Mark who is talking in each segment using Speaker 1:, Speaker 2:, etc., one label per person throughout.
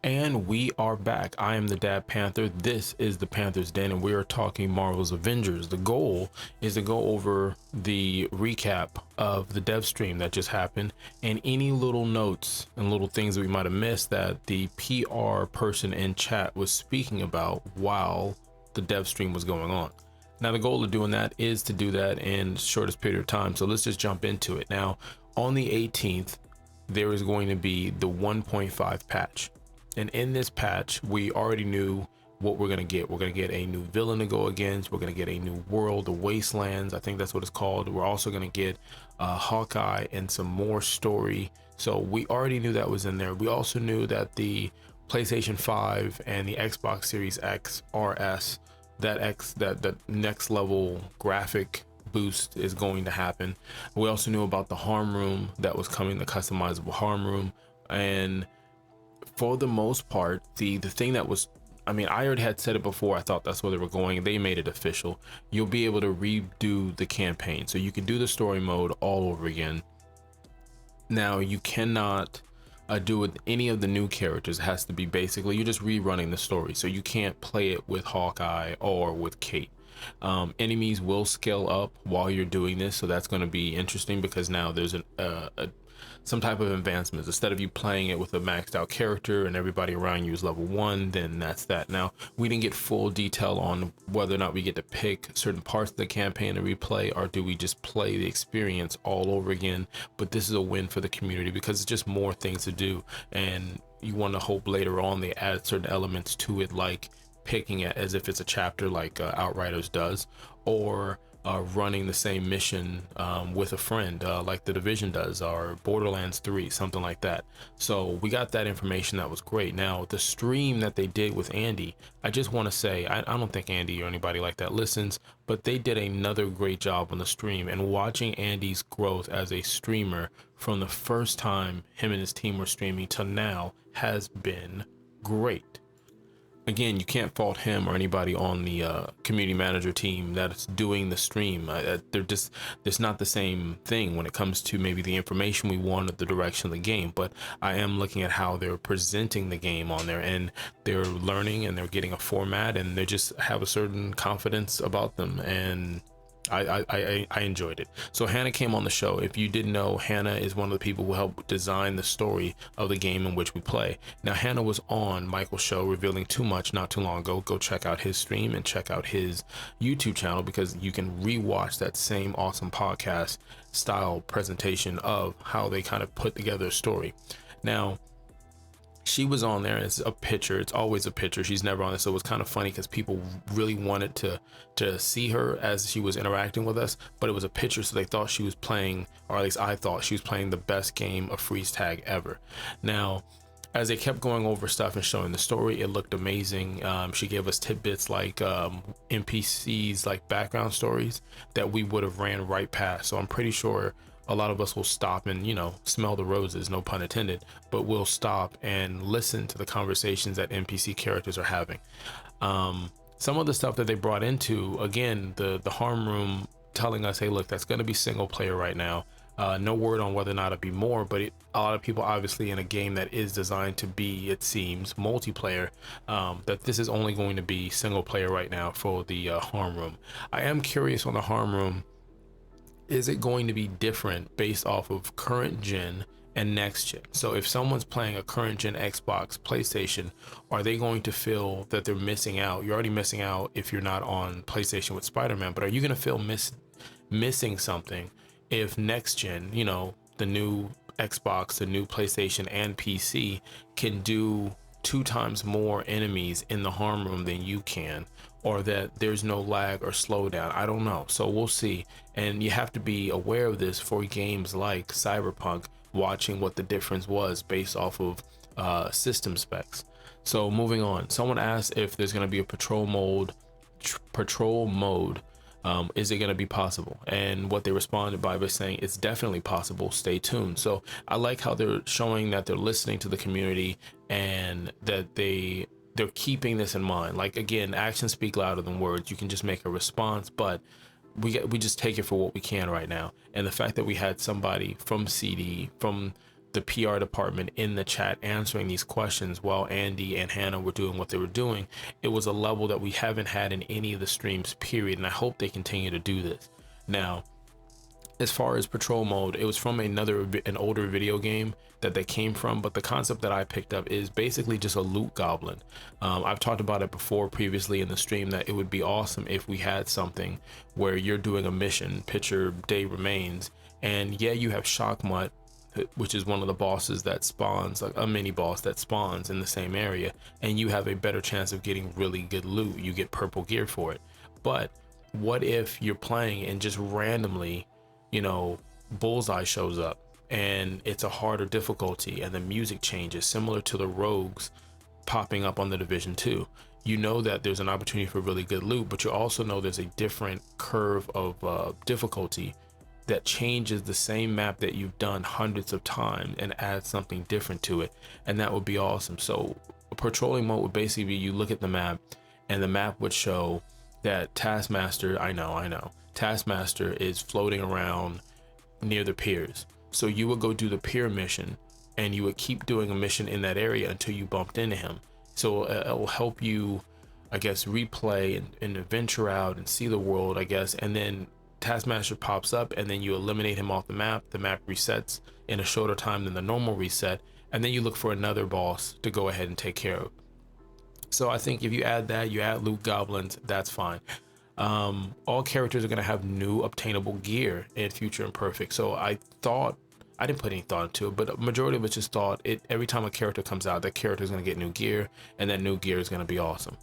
Speaker 1: And we are back. I am the Dad Panther. This is the Panther's Den, and we are talking Marvel's Avengers. The goal is to go over the recap of the dev stream that just happened and any little notes and little things that we might have missed that the PR person in chat was speaking about while the dev stream was going on. Now, the goal of doing that is to do that in shortest period of time. So let's just jump into it. Now, on the 18th, there is going to be the 1.5 patch. And in this patch, we already knew what we're going to get. We're going to get a new villain to go against. We're going to get a new world, the Wastelands. I think that's what it's called. We're also going to get Hawkeye and some more story. So we already knew that was in there. We also knew that the PlayStation 5 and the Xbox Series X RS, that next level graphic boost is going to happen. We also knew about the harm room that was coming, the customizable harm room. And for the most part, the thing that was, I mean, I already had said it before. I thought that's where they were going. They made it official. You'll be able to redo the campaign, so you can do the story mode all over again. Now, you cannot do with any of the new characters. It has to be basically you're just rerunning the story, so you can't play it with Hawkeye or with Kate. Enemies will scale up while you're doing this, so that's going to be interesting because now there's some type of advancements. Instead of you playing it with a maxed out character and everybody around you is level 1, then that's that. Now, we didn't get full detail on whether or not we get to pick certain parts of the campaign to replay, or do we just play the experience all over again. But this is a win for the community because it's just more things to do, and you want to hope later on they add certain elements to it, like picking it as if it's a chapter like Outriders does, or running the same mission with a friend like the Division does, or Borderlands 3, something like that. So we got that information. That was great. Now, the stream that they did with Andy, I just want to say, I don't think Andy or anybody like that listens, but they did another great job on the stream. And watching Andy's growth as a streamer from the first time him and his team were streaming to now has been great. Again, you can't fault him or anybody on the community manager team that's doing the stream. It's not the same thing when it comes to maybe the information we want or the direction of the game, but I am looking at how they're presenting the game on there, and they're learning and they're getting a format, and they just have a certain confidence about them, and I enjoyed it. So Hannah came on the show. If you didn't know, Hannah is one of the people who helped design the story of the game in which we play. Now, Hannah was on Michael's show, Revealing Too Much, not too long ago. Go check out his stream and check out his YouTube channel, because you can rewatch that same awesome podcast style presentation of how they kind of put together a story. Now, she was on there as a picture. It's always a picture. She's never on it. So it was kind of funny because people really wanted to see her as she was interacting with us, but it was a picture. So they thought she was playing, or at least I thought she was playing, the best game of freeze tag ever. Now, as they kept going over stuff and showing the story, it looked amazing. She gave us tidbits like NPCs, like background stories that we would have ran right past. So I'm pretty sure a lot of us will stop and, you know, smell the roses, no pun intended, but we'll stop and listen to the conversations that NPC characters are having. Some of the stuff that they brought into, again, the harm room telling us, hey, look, that's going to be single player right now. No word on whether or not it'll be more, but a lot of people, obviously, in a game that is designed to be, it seems, multiplayer, that this is only going to be single player right now for the harm room. I am curious on the harm room. Is it going to be different based off of current gen and next gen? So if someone's playing a current gen Xbox, PlayStation, are they going to feel that they're missing out? You're already missing out if you're not on PlayStation with Spider-Man, but are you going to feel missing something if next gen, you know, the new Xbox, the new PlayStation and PC can do 2 times more enemies in the harm room than you can, or that there's no lag or slowdown? I don't know. So we'll see. And you have to be aware of this for games like Cyberpunk, watching what the difference was based off of system specs. So moving on, someone asked if there's going to be a patrol mode. Is it going to be possible? And what they responded by saying it's definitely possible. Stay tuned. So I like how they're showing that they're listening to the community and that they're keeping this in mind. Like, again, actions speak louder than words. You can just make a response, but we just take it for what we can right now. And the fact that we had somebody from CD, from the PR department in the chat answering these questions while Andy and Hannah were doing what they were doing. It was a level that we haven't had in any of the streams, period. And I hope they continue to do this. Now, as far as patrol mode, it was from an older video game that they came from, but the concept that I picked up is basically just a loot goblin. I've talked about it before previously in the stream that it would be awesome if we had something where you're doing a mission, picture Day Remains, and yeah, you have Shockmutt, which is one of the bosses that spawns, like a mini boss that spawns in the same area, and you have a better chance of getting really good loot. You get purple gear for it. But what if you're playing and just randomly, you know, Bullseye shows up and it's a harder difficulty and the music changes, similar to the rogues popping up on the Division 2. You know that there's an opportunity for really good loot, but you also know there's a different curve of difficulty that changes the same map that you've done hundreds of times and adds something different to it. And that would be awesome. So patrolling mode would basically be, you look at the map and the map would show that Taskmaster, I know, Taskmaster is floating around near the piers. So you would go do the pier mission and you would keep doing a mission in that area until you bumped into him. So it will help you, I guess, replay and venture out and see the world, I guess. And then Taskmaster pops up and then you eliminate him off the map. The map resets in a shorter time than the normal reset. And then you look for another boss to go ahead and take care of. So I think if you add that, you add loot goblins, that's fine. All characters are going to have new obtainable gear in Future Imperfect. So I didn't put any thought into it, but a majority of it just thought every time a character comes out, that character is going to get new gear, and that new gear is going to be awesome.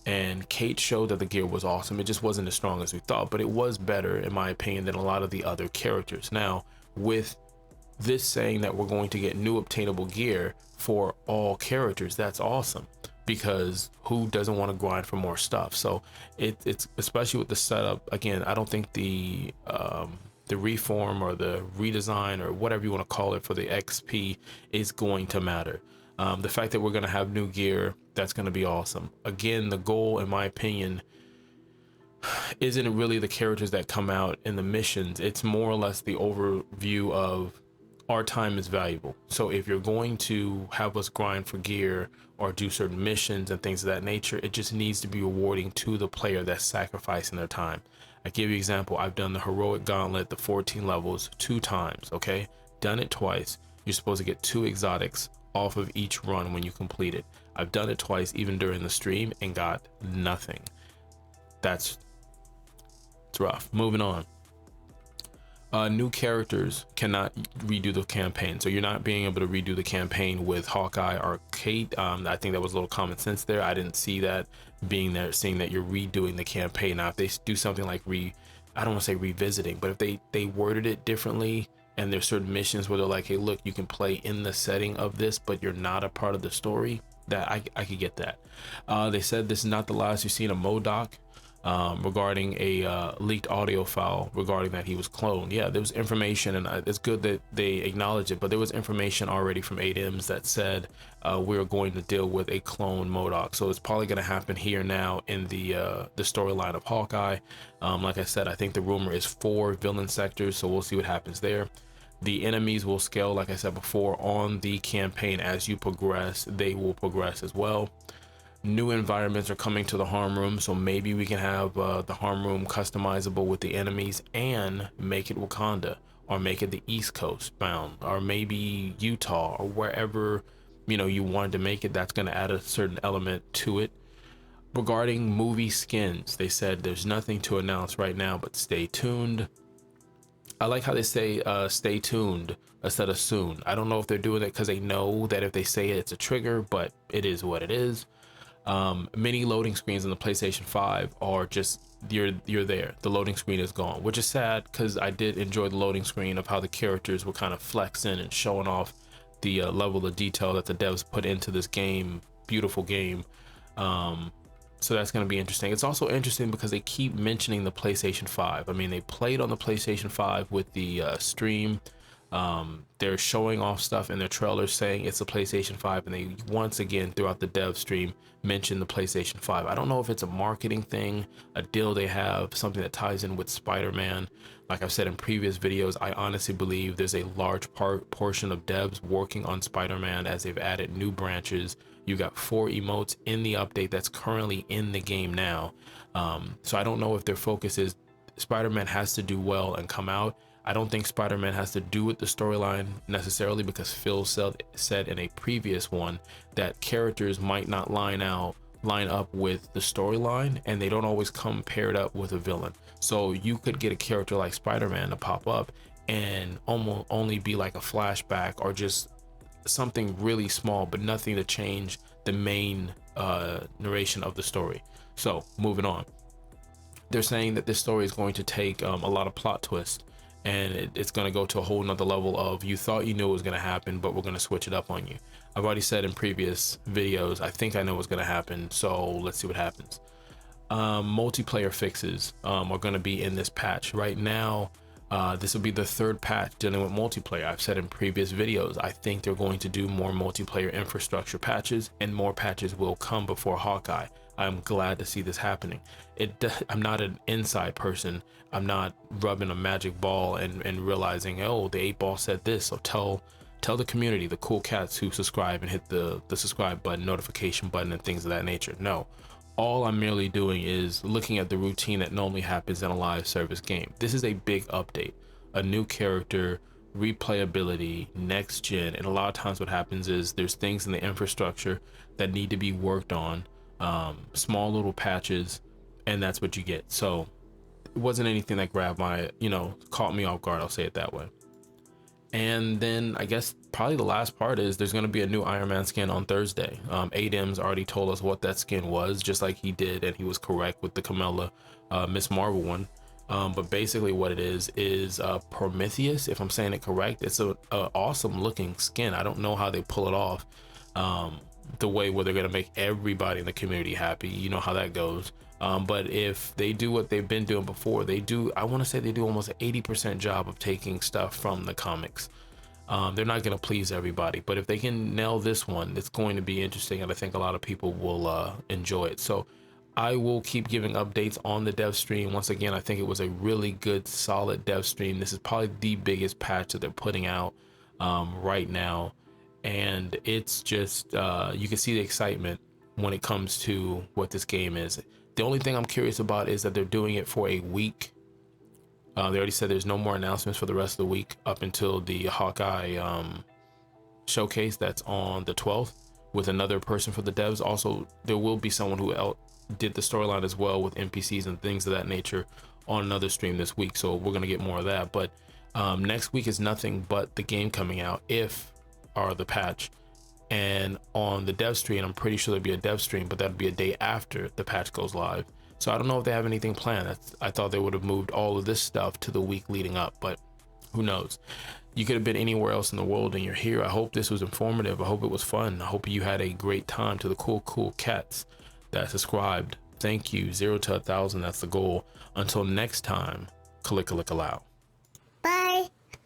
Speaker 1: And Kate showed that the gear was awesome. It just wasn't as strong as we thought, but it was better, in my opinion, than a lot of the other characters. Now, with this saying that we're going to get new obtainable gear for all characters, that's awesome, because who doesn't want to grind for more stuff? So it's especially with the setup. Again, I don't think the reform or the redesign or whatever you want to call it for the XP is going to matter. The fact that we're going to have new gear, that's going to be awesome. Again, the goal, in my opinion, isn't really the characters that come out in the missions. It's more or less the overview of our time is valuable. So if you're going to have us grind for gear or do certain missions and things of that nature, it just needs to be rewarding to the player that's sacrificing their time. I give you an example. I've done the heroic gauntlet, the 14 levels 2 times. Okay, done it twice. You're supposed to get 2 exotics off of each run when you complete it. I've done it twice, even during the stream, and got nothing. It's rough. Moving on. New characters cannot redo the campaign, so you're not being able to redo the campaign with Hawkeye or Kate. I think that was a little common sense there. I didn't see that being there, seeing that you're redoing the campaign. Now if they do something like I don't want to say revisiting, but if they worded it differently, and there's certain missions where they're like, hey look, you can play in the setting of this, but you're not a part of the story, that I could get that. They said this is not the last you've seen of MODOK. Regarding a leaked audio file regarding that he was cloned. Yeah, there was information, and it's good that they acknowledge it, but there was information already from 8Ms that said we're going to deal with a clone MODOK. So it's probably going to happen here now in the storyline of Hawkeye. Like I said, I think the rumor is 4 villain sectors, so we'll see what happens there. The enemies will scale, like I said before, on the campaign. As you progress, they will progress as well. New environments are coming to the harm room, so maybe we can have the harm room customizable with the enemies and make it Wakanda, or make it the East Coast bound, or maybe Utah, or wherever you wanted to make it. That's going to add a certain element to it. Regarding movie skins, they said there's nothing to announce right now, but stay tuned. I like how they say stay tuned instead of soon. I don't know if they're doing it because they know that if they say it, it's a trigger, but it is what it is. Many loading screens in the PlayStation 5 are just you're there, the loading screen is gone, which is sad, because I did enjoy the loading screen of how the characters were kind of flexing and showing off the level of detail that the devs put into this game. Beautiful game. So that's going to be interesting. It's also interesting because they keep mentioning the PlayStation 5. I mean, they played on the PlayStation 5 with the stream They're showing off stuff in their trailers saying it's a PlayStation 5, and they once again throughout the dev stream mention the PlayStation 5. I don't know if it's a marketing thing, a deal they have, something that ties in with Spider-Man. Like I've said in previous videos, I honestly believe there's a large portion of devs working on Spider-Man as they've added new branches. You got 4 emotes in the update that's currently in the game now. So I don't know if their focus is Spider-Man has to do well and come out. I don't think Spider-Man has to do with the storyline necessarily, because Phil said in a previous one that characters might not line up with the storyline, and they don't always come paired up with a villain. So you could get a character like Spider-Man to pop up and almost only be like a flashback or just something really small, but nothing to change the main narration of the story. So moving on, they're saying that this story is going to take a lot of plot twists, and it's going to go to a whole nother level of you thought you knew it was going to happen, but we're going to switch it up on you. I've already said in previous videos, I think I know what's going to happen, so let's see what happens. Multiplayer fixes are going to be in this patch. Right now, this will be the 3rd patch dealing with multiplayer. I've said in previous videos, I think they're going to do more multiplayer infrastructure patches, and more patches will come before Hawkeye. I'm glad to see this happening. I'm not an inside person. I'm not rubbing a magic ball and realizing, oh, the 8-ball said this. So tell the community, the cool cats who subscribe and hit the subscribe button, notification button, and things of that nature. No, all I'm merely doing is looking at the routine that normally happens in a live service game. This is a big update, a new character, replayability, next gen, and a lot of times what happens is there's things in the infrastructure that need to be worked on, small little patches, and that's what you get. So it wasn't anything that grabbed my, caught me off guard, I'll say it that way. And then I guess probably the last part is there's going to be a new Iron Man skin on Thursday. Adam's already told us what that skin was, just like he did, and he was correct with the Kamala Miss Marvel one. But basically what it is Prometheus, if I'm saying it correct. It's a awesome looking skin. I don't know how they pull it off the way where they're going to make everybody in the community happy. You know how that goes. But if they do what they've been doing before, I want to say they do almost an 80% job of taking stuff from the comics. They're not going to please everybody, but if they can nail this one, it's going to be interesting, and I think a lot of people will enjoy it. So I will keep giving updates on the dev stream. Once again, I think it was a really good, solid dev stream. This is probably the biggest patch that they're putting out right now, and it's just you can see the excitement when it comes to what this game is. The only thing I'm curious about is that they're doing it for a week. They already said there's no more announcements for the rest of the week up until the Hawkeye showcase that's on the 12th with another person for the devs. Also, there will be someone who did the storyline as well with NPCs and things of that nature on another stream this week. So we're going to get more of that. But next week is nothing but the game coming out, the patch. And on the dev stream, I'm pretty sure there'll be a dev stream, but that'll be a day after the patch goes live. So I don't know if they have anything planned. I thought they would have moved all of this stuff to the week leading up, but who knows? You could have been anywhere else in the world and you're here. I hope this was informative. I hope it was fun. I hope you had a great time. To the cool cats that subscribed, thank you. 0 to 1,000, that's the goal. Until next time, Kalika-lika-low.